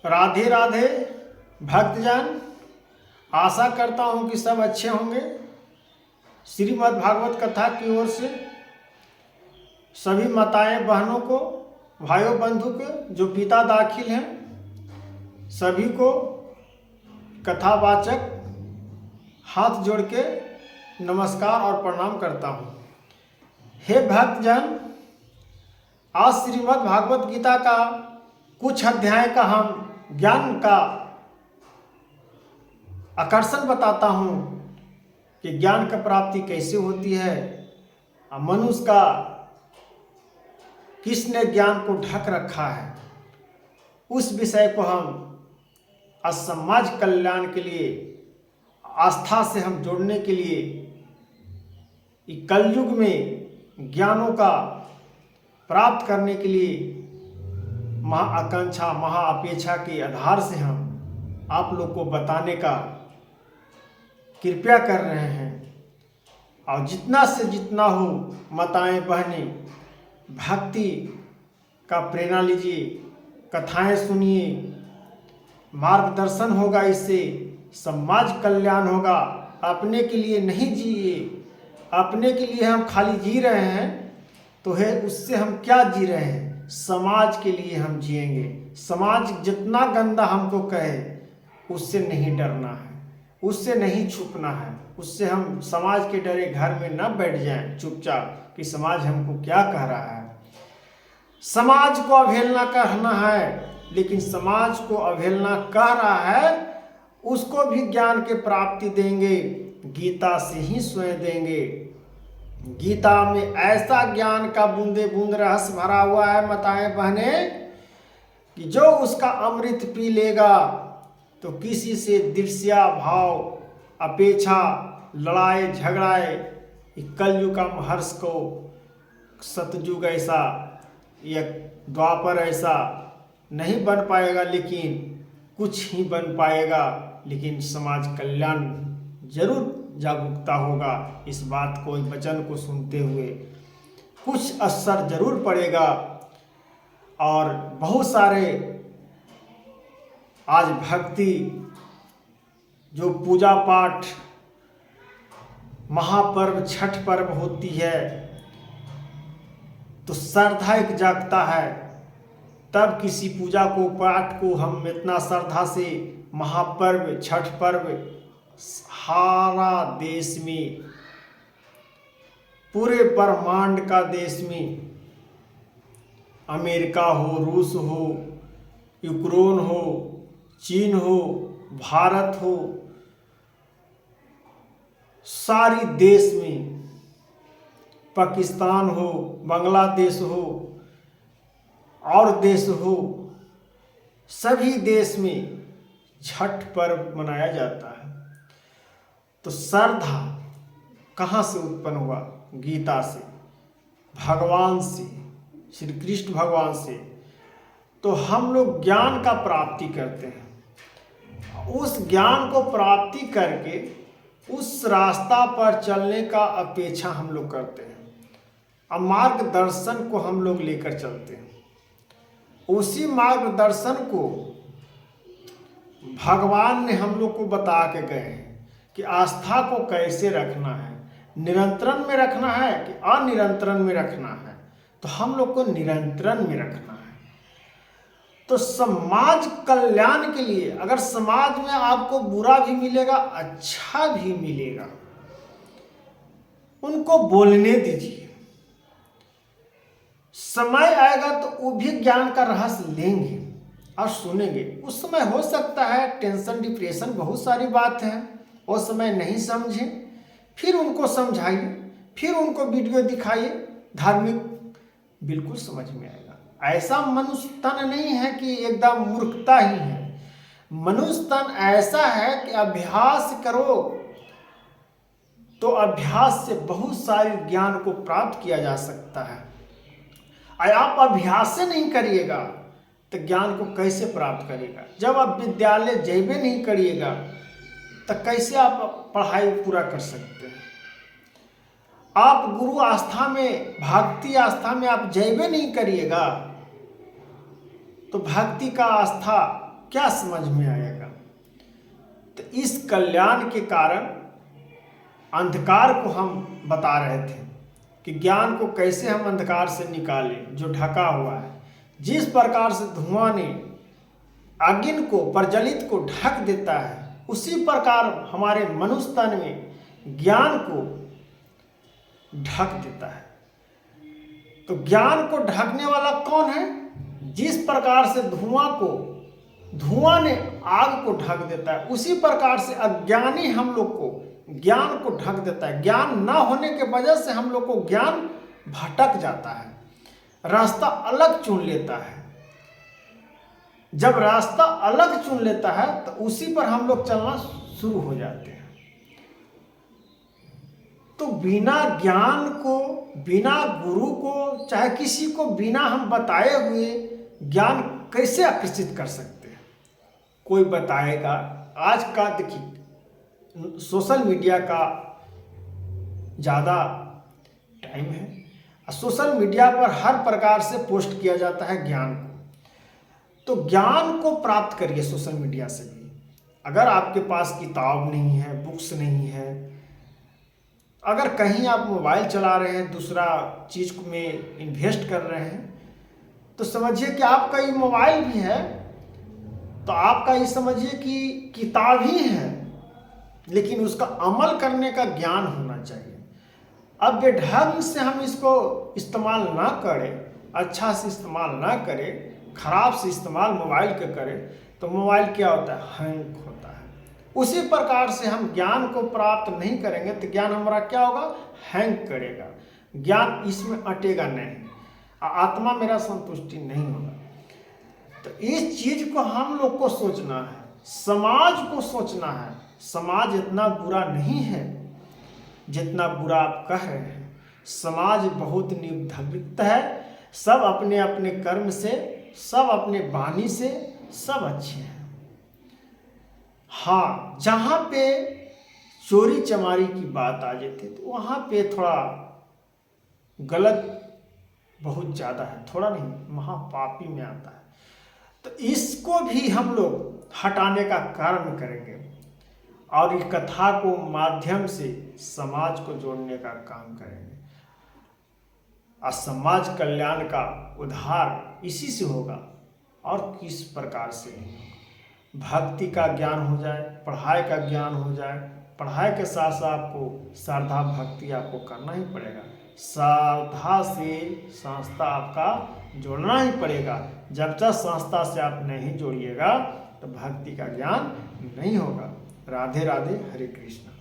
राधे राधे भक्तजन। आशा करता हूँ कि सब अच्छे होंगे। श्रीमद् भागवत कथा की ओर से सभी माताएं बहनों को, भाइयों बंधु के जो पिता दाखिल हैं, सभी को कथावाचक हाथ जोड़ के नमस्कार और प्रणाम करता हूँ। हे भक्तजन, आज श्रीमद् भागवत गीता का कुछ अध्याय का हम ज्ञान का आकर्षण बताता हूँ कि ज्ञान का प्राप्ति कैसे होती है, मनुष्य का किसने ज्ञान को ढक रखा है, उस विषय को हम आज समाज कल्याण के लिए, आस्था से हम जोड़ने के लिए, कलयुग में ज्ञानों का प्राप्त करने के लिए महाआकांक्षा, महाअपेक्षा के आधार से हम आप लोग को बताने का कृपया कर रहे हैं। और जितना से जितना हो माताएं बहनें, भक्ति का प्रेरणा लीजिए, कथाएं सुनिए, मार्गदर्शन होगा, इससे समाज कल्याण होगा। अपने के लिए नहीं जिए, अपने के लिए हम खाली जी रहे हैं तो है उससे हम क्या जी रहे हैं, समाज के लिए हम जिएंगे। समाज जितना गंदा हमको कहे उससे नहीं डरना है, उससे नहीं छुपना है, उससे हम समाज के डरे घर में न बैठ जाएं चुपचाप कि समाज हमको क्या कह रहा है। समाज को अवहेलना करना है, लेकिन समाज को अवहेलना कह रहा है उसको भी ज्ञान के प्राप्ति देंगे, गीता से ही स्वयं देंगे। गीता में ऐसा ज्ञान का बूंदे बूंद रहस्य भरा हुआ है माताएं बहने, कि जो उसका अमृत पी लेगा तो किसी से ईर्ष्या भाव, अपेक्षा, लड़ाई झगड़ाए, कलयुग का महर्ष को सतयुग ऐसा या द्वापर ऐसा नहीं बन पाएगा, लेकिन कुछ ही बन पाएगा, लेकिन समाज कल्याण जरूर जागरूकता होगा। इस बात को, वचन को सुनते हुए कुछ असर जरूर पड़ेगा। और बहुत सारे आज भक्ति जो पूजा पाठ, महापर्व छठ पर्व होती है तो श्रद्धा एक जागता है, तब किसी पूजा को, पाठ को हम इतना श्रद्धा से, महापर्व छठ पर्व सारा देश में, पूरे ब्रह्मांड का देश में, अमेरिका हो, रूस हो, यूक्रेन हो, चीन हो, भारत हो, सारी देश में, पाकिस्तान हो, बांग्लादेश हो और देश हो, सभी देश में छठ पर्व मनाया जाता है। तो श्रद्धा कहाँ से उत्पन्न हुआ? गीता से, भगवान से, श्री कृष्ण भगवान से। तो हम लोग ज्ञान का प्राप्ति करते हैं, उस ज्ञान को प्राप्ति करके उस रास्ता पर चलने का अपेक्षा हम लोग करते हैं, और मार्गदर्शन को हम लोग लेकर चलते हैं। उसी मार्गदर्शन को भगवान ने हम लोग को बता के गए हैं कि आस्था को कैसे रखना है, निरंतरण में रखना है कि अनिरंतरण में रखना है। तो हम लोग को निरंतरण में रखना है। तो समाज कल्याण के लिए, अगर समाज में आपको बुरा भी मिलेगा, अच्छा भी मिलेगा, उनको बोलने दीजिए। समय आएगा तो वो भी ज्ञान का रहस्य लेंगे और सुनेंगे। उस समय हो सकता है टेंशन, डिप्रेशन, बहुत सारी बात है, उस समय नहीं समझे, फिर उनको समझाइए, फिर उनको वीडियो दिखाइए, धार्मिक, बिल्कुल समझ में आएगा। ऐसा मनुष्य तन नहीं है कि एकदम मूर्खता ही है। मनुष्य तन ऐसा है कि अभ्यास करो तो अभ्यास से बहुत सारे ज्ञान को प्राप्त किया जा सकता है। आप अभ्यास से नहीं करिएगा तो ज्ञान को कैसे प्राप्त करिएगा? जब आप विद्यालय जाइबे नहीं करिएगा तो कैसे आप पढ़ाई पूरा कर सकते हैं? आप गुरु आस्था में, भक्ति आस्था में आप जाइबे नहीं करिएगा तो भक्ति का आस्था क्या समझ में आएगा? तो इस कल्याण के कारण अंधकार को हम बता रहे थे कि ज्ञान को कैसे हम अंधकार से निकालें जो ढका हुआ है। जिस प्रकार से धुआं ने अग्नि को, प्रज्वलित को ढक देता है, उसी प्रकार हमारे मनुष्य तन में ज्ञान को ढक देता है। तो ज्ञान को ढकने वाला कौन है? जिस प्रकार से धुआं ने आग को ढक देता है, उसी प्रकार से अज्ञानी हम लोग को ज्ञान को ढक देता है। ज्ञान न होने के वजह से हम लोग को ज्ञान भटक जाता है, रास्ता अलग चुन लेता है। जब रास्ता अलग चुन लेता है तो उसी पर हम लोग चलना शुरू हो जाते हैं। तो बिना ज्ञान को, बिना गुरु को, चाहे किसी को बिना हम बताए हुए ज्ञान कैसे आकर्षित कर सकते हैं? कोई बताएगा। आज का देखिए, सोशल मीडिया का ज़्यादा टाइम है। सोशल मीडिया पर हर प्रकार से पोस्ट किया जाता है ज्ञान को। तो ज्ञान को प्राप्त करिए सोशल मीडिया से भी। अगर आपके पास किताब नहीं है, बुक्स नहीं है, अगर कहीं आप मोबाइल चला रहे हैं, दूसरा चीज़ में इन्वेस्ट कर रहे हैं, तो समझिए कि आपका ये मोबाइल भी है, तो आपका ये समझिए कि किताब ही है, लेकिन उसका अमल करने का ज्ञान होना चाहिए। अब बेढंग से हम इसको इस्तेमाल ना करें, अच्छा से इस्तेमाल ना करें, खराब से इस्तेमाल मोबाइल का करें, तो मोबाइल क्या होता है? हैंग होता है। उसी प्रकार से हम ज्ञान को प्राप्त नहीं करेंगे तो ज्ञान हमारा क्या होगा? हैंग करेगा। ज्ञान इसमें अटेगा नहीं, आत्मा मेरा संतुष्टि नहीं होगा। तो इस चीज को हम लोग को सोचना है, समाज को सोचना है। समाज इतना बुरा नहीं है जितना बुरा आप कह रहे हैं। समाज बहुत निर्धरित है। सब अपने अपने कर्म से, सब अपने वाणी से, सब अच्छे हैं। हाँ, जहाँ पे चोरी चमारी की बात आ जाती है तो वहाँ पे थोड़ा गलत बहुत ज़्यादा है, थोड़ा नहीं, महापापी में आता है। तो इसको भी हम लोग हटाने का कर्म करेंगे और इस कथा को माध्यम से समाज को जोड़ने का काम करेंगे। और समाज कल्याण का उद्धार इसी से होगा और किस प्रकार से नहीं होगा। भक्ति का ज्ञान हो जाए, पढ़ाई का ज्ञान हो जाए। पढ़ाई के साथ साथ आपको श्रद्धा भक्ति आपको करना ही पड़ेगा। श्रद्धा से संस्था आपका जोड़ना ही पड़ेगा। जब तक संस्था से आप नहीं जोड़िएगा तो भक्ति का ज्ञान नहीं होगा। राधे राधे, हरे कृष्ण।